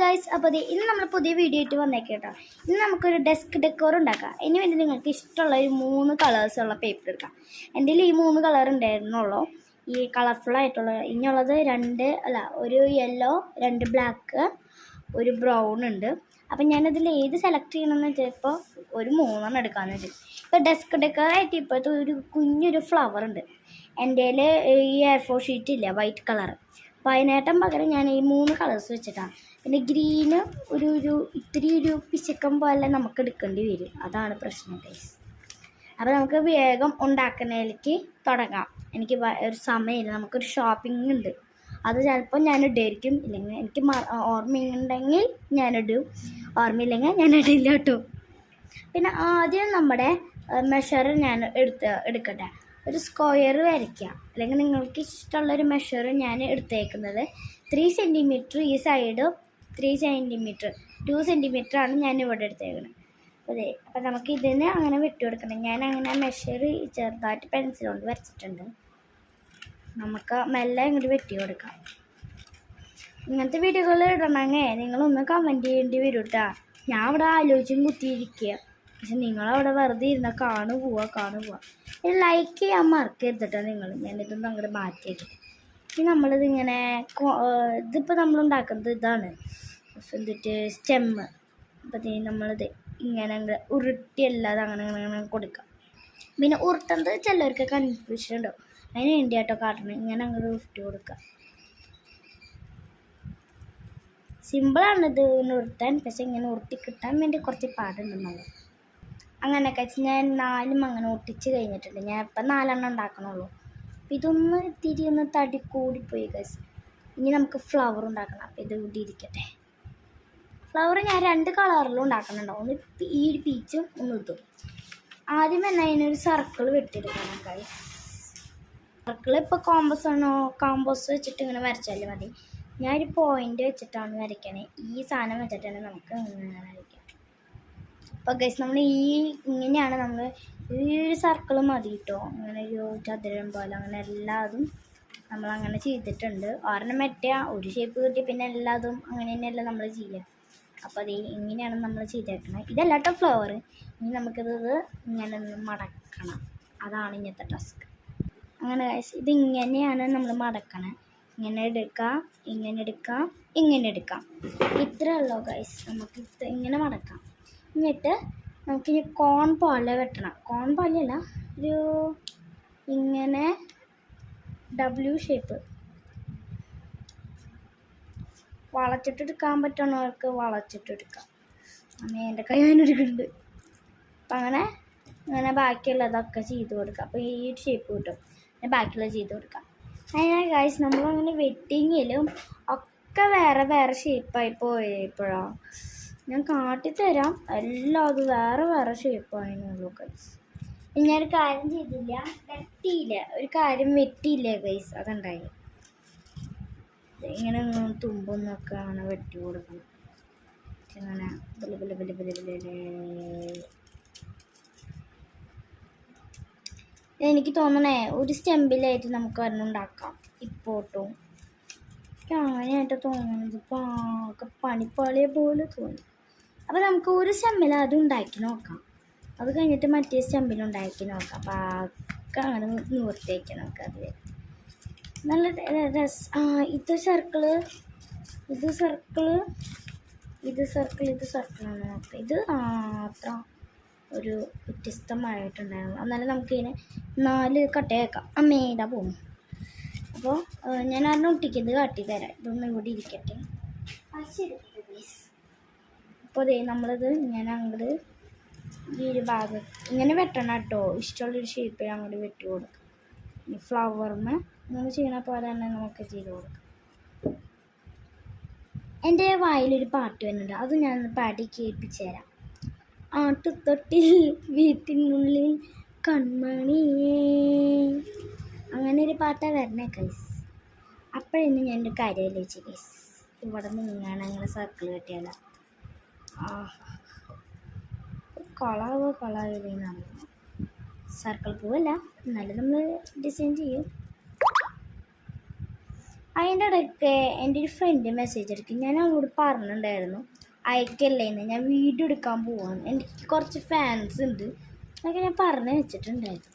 Guys, അപ്പോൾ ഇന്ന് നമ്മൾ പുതിയ വീഡിയോ ആയിട്ട് വന്നേക്കേട്ടോ. ഇന്ന് നമുക്കൊരു ഡെസ്ക് ഡെക്കോർ ഉണ്ടാക്കാം. അതിന് വേണ്ടി നിങ്ങൾക്ക് ഇഷ്ടമുള്ള ഒരു 3 കളേഴ്സുള്ള പേപ്പർ എടുക്കാം. എൻ്റെ ഈ 3 കളർ ഉണ്ടായിരുന്നുള്ളൂ, ഈ കളർഫുൾ ആയിട്ടുള്ള. ഇനിയുള്ളത് ഒരു യെല്ലോ, 2 ബ്ലാക്ക്, ഒരു ബ്രൗൺ ഉണ്ട്. അപ്പം ഞാനതിൽ ഏത് സെലക്ട് ചെയ്യണമെന്ന് വെച്ചപ്പോൾ ഒരു 3 എടുക്കാമെന്ന് വെച്ചാൽ. ഇപ്പോൾ ഡെസ്ക് ഡെക്കറായിട്ട് ഇപ്പോഴത്തെ ഒരു കുഞ്ഞൊരു ഫ്ലവർ ഉണ്ട് എൻ്റെ ഈ A4 ഷീറ്റ് ഇല്ല, വൈറ്റ് കളർ. അപ്പോൾ അതിനേട്ടം പകരം ഞാൻ ഈ 3 കളേഴ്സ് വെച്ചിട്ടാണ്. പിന്നെ ഗ്രീന് ഇത്തിരി പിശക്കം പോലെ നമുക്ക് എടുക്കേണ്ടി വരും, അതാണ് പ്രശ്നം ഗൈസ്. അപ്പോൾ നമുക്ക് വേഗം ഉണ്ടാക്കുന്നതിലേക്ക് തുടങ്ങാം. എനിക്ക് ഒരു സമയമില്ല, നമുക്കൊരു ഷോപ്പിംഗ് ഉണ്ട്. അത് ചിലപ്പോൾ ഞാൻ ഇടായിരിക്കും, ഇല്ലെങ്കിൽ എനിക്ക് ഓർമ്മയുണ്ടെങ്കിൽ ഞാനിടും, ഓർമ്മയില്ലെങ്കിൽ ഞാൻ ഇടില്ല കേട്ടോ. പിന്നെ ആദ്യം നമ്മുടെ മെഷർ ഞാൻ എടുക്കട്ടെ. ഒരു സ്ക്വയർ വരയ്ക്കുക, അല്ലെങ്കിൽ നിങ്ങൾക്ക് ഇഷ്ടമുള്ളൊരു മെഷർ ഞാൻ എടുത്തേക്കുന്നത് 3 സെൻറ്റിമീറ്റർ ഈ സൈഡ്, 3 സെൻറ്റിമീറ്റർ 2 സെൻറ്റിമീറ്റർ ആണ് ഞാൻ ഇവിടെ എടുത്തേക്കുന്നത്. അപ്പോൾ നമുക്ക് ഇതിന് അങ്ങനെ വിട്ടുകൊടുക്കണം. ഞാൻ അങ്ങനെ മെഷർ ചെറുതായിട്ട് പെൻസിൽ കൊണ്ട് വരച്ചിട്ടുണ്ട്. നമുക്ക് മെല്ലെ ഇങ്ങോട്ട് വെട്ടി കൊടുക്കാം. ഇങ്ങനത്തെ വീഡിയോകൾ ഇടണമെങ്കിൽ നിങ്ങളൊന്ന് കമൻറ്റ് ചെയ്യേണ്ടി വരും കേട്ടോ. ഞാൻ ഇവിടെ ആലോചിച്ചും കുത്തിയിരിക്കുക, പക്ഷെ നിങ്ങളവിടെ വെറുതെ ഇരുന്ന കാണു പോവാ. ലൈക്ക് ചെയ്യാൻ മറക്കരുത് കേട്ടോ നിങ്ങൾ. ഞാനിതൊന്നും അങ്ങോട്ട് മാറ്റിയിട്ട് ഇനി നമ്മളിതിങ്ങനെ ഇതിപ്പോൾ നമ്മളുണ്ടാക്കുന്നത് ഇതാണ് സ്റ്റെമ്മ്. അപ്പോൾ നമ്മളിത് ഇങ്ങനെ ഉരുട്ടിയല്ലാതെ അങ്ങനെ കൊടുക്കാം. പിന്നെ ഉരുട്ടുന്നത് ചിലർക്ക് കൺഫ്യൂഷൻ ഉണ്ടാവും, അതിന് വേണ്ടി കേട്ടോ കാട്ടണം. ഇങ്ങനെ അങ്ങോട്ട് ഉരുട്ടി കൊടുക്കുക. സിമ്പിളാണിത് ഉരുട്ടാൻ, പക്ഷെ ഇങ്ങനെ ഉരുട്ടി കിട്ടാൻ വേണ്ടി കുറച്ച് പാടുണ്ടെന്നുള്ളത്. അങ്ങനെയൊക്കെ വെച്ച് ഞാൻ 4 അങ്ങനെ ഒട്ടിച്ച് കഴിഞ്ഞിട്ടുണ്ട്. ഞാൻ ഇപ്പം 4 ഉണ്ടാക്കണുള്ളൂ. അപ്പം ഇതൊന്ന് ഇത്തിരി ഒന്ന് തടി കൂടിപ്പോയി ഗൈസ്. ഇനി നമുക്ക് ഫ്ലവർ ഉണ്ടാക്കണം. അപ്പം ഇത് കൂടി ഇരിക്കട്ടെ. ഫ്ലവർ ഞാൻ 2 കളറിലും ഉണ്ടാക്കുന്നുണ്ടാവും, ഒന്ന് ഈ ഒരു പീച്ചും ഒന്ന് ഇതും. ആദ്യം തന്നെ അതിനൊരു സർക്കിൾ വെട്ടിയെടുക്കണം ഗൈസ്. സർക്കിൾ ഇപ്പോൾ കോമ്പസ് വെച്ചിട്ട് ഇങ്ങനെ വരച്ചാലും മതി. ഞാനൊരു പോയിൻ്റ് വെച്ചിട്ടാണ് വരയ്ക്കണേ. ഈ സാധനം വെച്ചിട്ടാണ് നമുക്ക് ഇങ്ങനെ വരയ്ക്കാം. അപ്പോൾ ഗൈസ് നമ്മൾ ഇങ്ങനെയാണ് നമ്മൾ ഈ ഒരു സർക്കിൾ മതി കേട്ടോ. അങ്ങനെ ഒരു ചതുരം പോലെ അങ്ങനെ എല്ലാതും നമ്മളങ്ങനെ ചെയ്തിട്ടുണ്ട്. ഒരെണ്ണം വെട്ടിയ ഒരു ഷേപ്പ് കിട്ടി, പിന്നെ എല്ലാതും അങ്ങനെ തന്നെയല്ല നമ്മൾ ചെയ്യുക. അപ്പോൾ ഇങ്ങനെയാണ് നമ്മൾ ചെയ്തേക്കുന്നത്. ഇതല്ല കേട്ടോ ഫ്ലവർ. ഇനി നമുക്കിത് ഇങ്ങനെ ഒന്ന് മടക്കണം, അതാണ് ഇങ്ങനത്തെ ടാസ്ക്. അങ്ങനെ ഗൈസ് ഇതിങ്ങനെയാണ് നമ്മൾ മടക്കണേ. ഇങ്ങനെ എടുക്കാം, ഇങ്ങനെ എടുക്കാം. ഇത്രേ ഉള്ളൂ ഗൈസ്. നമുക്ക് ഇങ്ങനെ മടക്കാം. എന്നിട്ട് നമുക്കിനി കോൺ പോലെ വെട്ടണം. കോൺ പോലെയല്ല, ഒരു ഇങ്ങനെ W ഷേപ്പ് വളച്ചിട്ടെടുക്കാൻ പറ്റുന്നവർക്ക് വളച്ചിട്ടെടുക്കാം. എൻ്റെ കൈ അതിനൊരുക്കുന്നുണ്ട്. അപ്പം അങ്ങനെ ബാക്കിയുള്ളതൊക്കെ ചെയ്ത് കൊടുക്കാം. അപ്പോൾ ഈ ഷേപ്പ് കിട്ടും. പിന്നെ ബാക്കിയുള്ളത് ചെയ്ത് കൊടുക്കാം. അതിനാ ഗൈസ് നമ്മളങ്ങനെ വെട്ടിങ്ങിലും ഒക്കെ വേറെ ഷേപ്പായി പോയപ്പോഴാണ് ഞാൻ കാട്ടിത്തരാം. എല്ലാം അത് വേറെ ഷേപ്പായിരുന്നുള്ളൂ ഗൈസ്. ഞാനൊരു കാര്യം ചെയ്തില്ല, ഒരു കാര്യം വെട്ടിയില്ല ഗൈസ്, അതുണ്ടായി. ഇങ്ങനെ തുമ്പൊന്നൊക്കെ അങ്ങനെ വെട്ടി കൊടുക്കണം. അങ്ങനെ എനിക്ക് തോന്നണേ ഒരു സ്റ്റെമ്പിലായിട്ട് നമുക്ക് ഒരെണ്ണം ഉണ്ടാക്കാം ഇപ്പോട്ടും. അങ്ങനെയായിട്ട് തോന്നുന്നത് പാക പണിപ്പാളിയെ പോലെ തോന്നി. അപ്പോൾ നമുക്ക് ഒരു സ്റ്റെമ്പിൽ അത് ഉണ്ടാക്കി നോക്കാം. അത് കഴിഞ്ഞിട്ട് മറ്റേ സ്റ്റെമ്പിൽ ഉണ്ടാക്കി നോക്കാം. പാക അങ്ങനെ നിവർത്തിയാക്കി നോക്കാം. അതിൽ നല്ല ഇത് സർക്കിള് സർക്കിളാണ് നോക്കാം. ഇത് അത്ര ഒരു വ്യത്യസ്തമായിട്ടുണ്ടായിരുന്നു. എന്നാലും നമുക്കിതിനെ 4 കട്ടയാക്കാം. അമ്മേടാ പോകും. അപ്പോൾ ഞാൻ അതിനെ ഒട്ടിക്കുന്നത് കാട്ടിത്തരാം. ഇതൊന്നും ഇവിടെ ഇരിക്കട്ടെ. അപ്പോൾ നമ്മളിത് ഞാൻ അങ്ങോട്ട് ഈ ഒരു ഭാഗം ഇങ്ങനെ വെട്ടണം കേട്ടോ. ഇഷ്ടമുള്ളൊരു ഷേപ്പിൽ അങ്ങോട്ട് വെട്ടി കൊടുക്കാം. ഈ ഫ്ലവറിന് നമ്മൾ ചെയ്യണ പോലെ തന്നെ നമുക്ക് ചെയ്ത് കൊടുക്കാം. എൻ്റെ വായിലൊരു പാട്ട് വരുന്നുണ്ട്, അത് ഞാൻ പാടി കേൾപ്പിച്ചു തരാം. ആട്ടുതൊട്ടിൽ വീട്ടിനുള്ളിൽ കൺമണിയേ, അങ്ങനെ ഒരു പാട്ടാണ് വരണേ ഗൈസ്. അപ്പോഴൊന്നും ഞാനൊരു കാര്യം ആലോചിച്ചു ഗൈസ്. ഇവിടെ നിന്നാണ് അങ്ങനെ സർക്കിൾ കെട്ടിയാലോ. കൊളാവില്ലെന്നാണ് സർക്കിൾ പോവല്ല, എന്നാലും നമ്മൾ ഡിസൈൻ ചെയ്യും. അതിൻ്റെ ഇടയ്ക്ക് എൻ്റെ ഒരു ഫ്രണ്ട് മെസ്സേജ് എടുക്കും. ഞാൻ അവളോട് പറഞ്ഞിട്ടുണ്ടായിരുന്നു അയക്കല്ലേന്ന്, ഞാൻ വീഡിയോ എടുക്കാൻ പോവാന്ന്, എനിക്ക് കുറച്ച് ഫാൻസ് ഉണ്ട് എന്നൊക്കെ ഞാൻ പറഞ്ഞു വെച്ചിട്ടുണ്ടായിരുന്നു.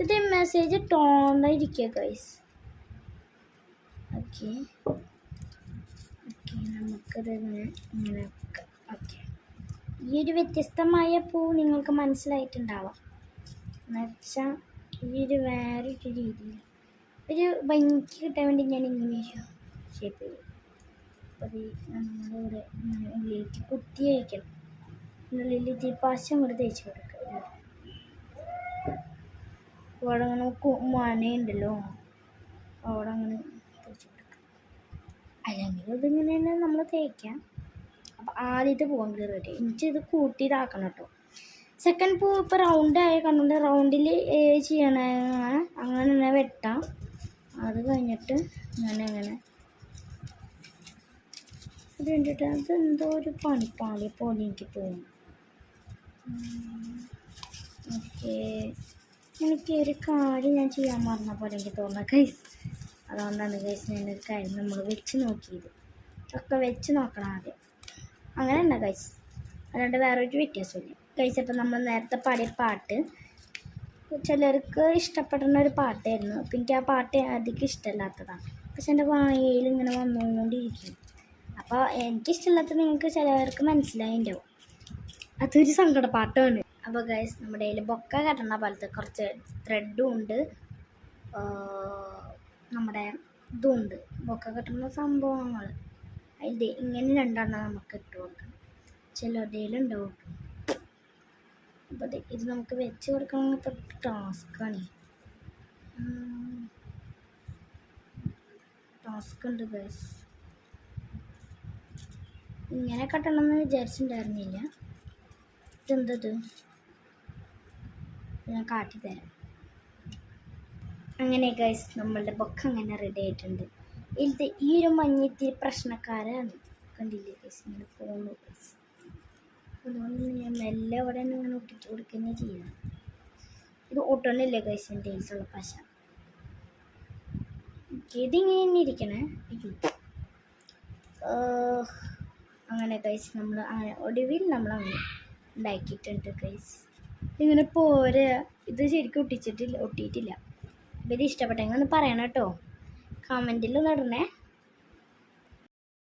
ഇത് മെസ്സേജ് ടോണ്ടായിരിക്കുക ഗൈസ്. ഓക്കെ ഓക്കെ, നമുക്കത് ഇങ്ങനെ ഓക്കെ. ഈ ഒരു വ്യത്യസ്തമായ പൂ നിങ്ങൾക്ക് മനസ്സിലായിട്ടുണ്ടാവാം. എന്നുവെച്ചാൽ ഈ ഒരു വേറൊരു രീതിയിൽ ഒരു ഭംഗിക്ക് കിട്ടാൻ വേണ്ടി ഞാൻ ഇങ്ങനെ ഷേപ്പ് ചെയ്യും. അപ്പോൾ നമ്മുടെ ഇവിടെ ഉള്ളിലേക്ക് കുത്തി വയ്ക്കണം. ഉള്ളിൽ ഇത്തിരി പശം കൂടെ തേച്ച് കൊടുക്കുക. അവിടെ അങ്ങനെ മനയുണ്ടല്ലോ, അവിടെ അങ്ങനെ തേച്ച് കൊടുക്കുക. അല്ലെങ്കിൽ ഇതിങ്ങനെ തന്നെ നമ്മൾ തേക്കാം. അപ്പോൾ ആദ്യത്തെ പൂ അങ്ങോട്ട് റെഡി. എനിക്കിത് കൂട്ടിയിതാക്കണം കേട്ടോ. സെക്കൻഡ് പൂ ഇപ്പോൾ റൗണ്ടായി കണ്ടുകൊണ്ട് റൗണ്ടിൽ ചെയ്യണ അങ്ങനെ തന്നെ വെട്ടാം. അത് കഴിഞ്ഞിട്ട് അങ്ങനെ ഇത് കണ്ടിട്ട് അതെന്തോ ഒരു പണിപ്പാളി പോലെ എനിക്ക് തോന്നും. ഓക്കെ, എനിക്ക് ഒരു കാര്യം ഞാൻ ചെയ്യാൻ മറന്ന പോലെ എനിക്ക് തോന്നുന്നത് ഗൈസ്. അതുകൊണ്ടാണ് ഗൈസ് ഞാനൊരു കാര്യം നമ്മൾ വെച്ച് നോക്കിയത്. ഒക്കെ വെച്ച് നോക്കണം ആദ്യം. അങ്ങനെ തന്നെ ഗൈസ്, അതുകൊണ്ട് വേറൊരു വ്യത്യാസമില്ല ഗൈസ്. അപ്പം നമ്മൾ നേരത്തെ പാടിയ പാട്ട് ചിലർക്ക് ഇഷ്ടപ്പെടുന്ന ഒരു പാട്ടായിരുന്നു. അപ്പം എനിക്ക് ആ പാട്ട് അധികം ഇഷ്ടമല്ലാത്തതാണ്. പക്ഷെ എൻ്റെ വായയിൽ ഇങ്ങനെ വന്നുകൊണ്ടിരിക്കും. അപ്പോൾ എനിക്കിഷ്ടമില്ലാത്തത് നിങ്ങൾക്ക് ചിലവർക്ക് മനസ്സിലായിട്ടുണ്ടാവും. അതൊരു സങ്കട പാട്ടാണ്. അപ്പോൾ ഗൈസ് നമ്മുടെ കയ്യിൽ ബൊക്ക കെട്ടണ പോലത്തെ കുറച്ച് ത്രെഡും ഉണ്ട്, നമ്മുടെ ഇതും ഉണ്ട്, ബൊക്ക കെട്ടുന്ന സംഭവങ്ങൾ. അതിൽ ഇങ്ങനെ രണ്ടെണ്ണം നമുക്ക് ഇട്ട് കൊടുക്കണം. ചിലരുടെയിലുണ്ടാവും. അപ്പോൾ ഇത് നമുക്ക് വെച്ച് കൊടുക്കണമെങ്കിൽ ടാസ്ക്കാണ്. ടാസ്ക് ഉണ്ട് ഗൈസ്. ഇങ്ങനെ കെട്ടണമെന്ന് വിചാരിച്ചിട്ടുണ്ടായിരുന്നില്ല. ഇതെന്തത് ഞാൻ കാട്ടിത്തരാം. അങ്ങനെ ഗൈസ് നമ്മളുടെ ബൊക്ക അങ്ങനെ റെഡി ആയിട്ടുണ്ട്. ഇത് ഈ ഒരു മഞ്ഞിത്തിരി പ്രശ്നക്കാരാണ്, കണ്ടില്ലേ ഗൈസ്, ഇങ്ങനെ പോകുന്നു ഗൈസ്. അതുകൊണ്ട് ഞാൻ മെല്ലെ അവിടെ തന്നെ ഇങ്ങനെ ഒട്ടിച്ച് കൊടുക്കുകയെന്നെ ചെയ്യണം. ഇത് ഒട്ടണില്ലേ ഗൈസ് എൻ്റെ കയ്യിലുള്ള പശ. ഇതിങ്ങനെ തന്നെ ഇരിക്കണേ. അങ്ങനെ ഗൈസ് നമ്മൾ അങ്ങനെ ഒടുവിൽ നമ്മളങ്ങനെ ഉണ്ടാക്കിയിട്ടുണ്ട് ഗൈസ്. ഇങ്ങനെ പോരെ, ഇത് ശരിക്കും ഒട്ടിയിട്ടില്ല. അപ്പോൾ ഇത് ഇഷ്ടപ്പെട്ടെങ്കിൽ ഒന്ന് പറയണം കേട്ടോ, കമൻറ്റിൽ ഒന്ന് ഇടണേ.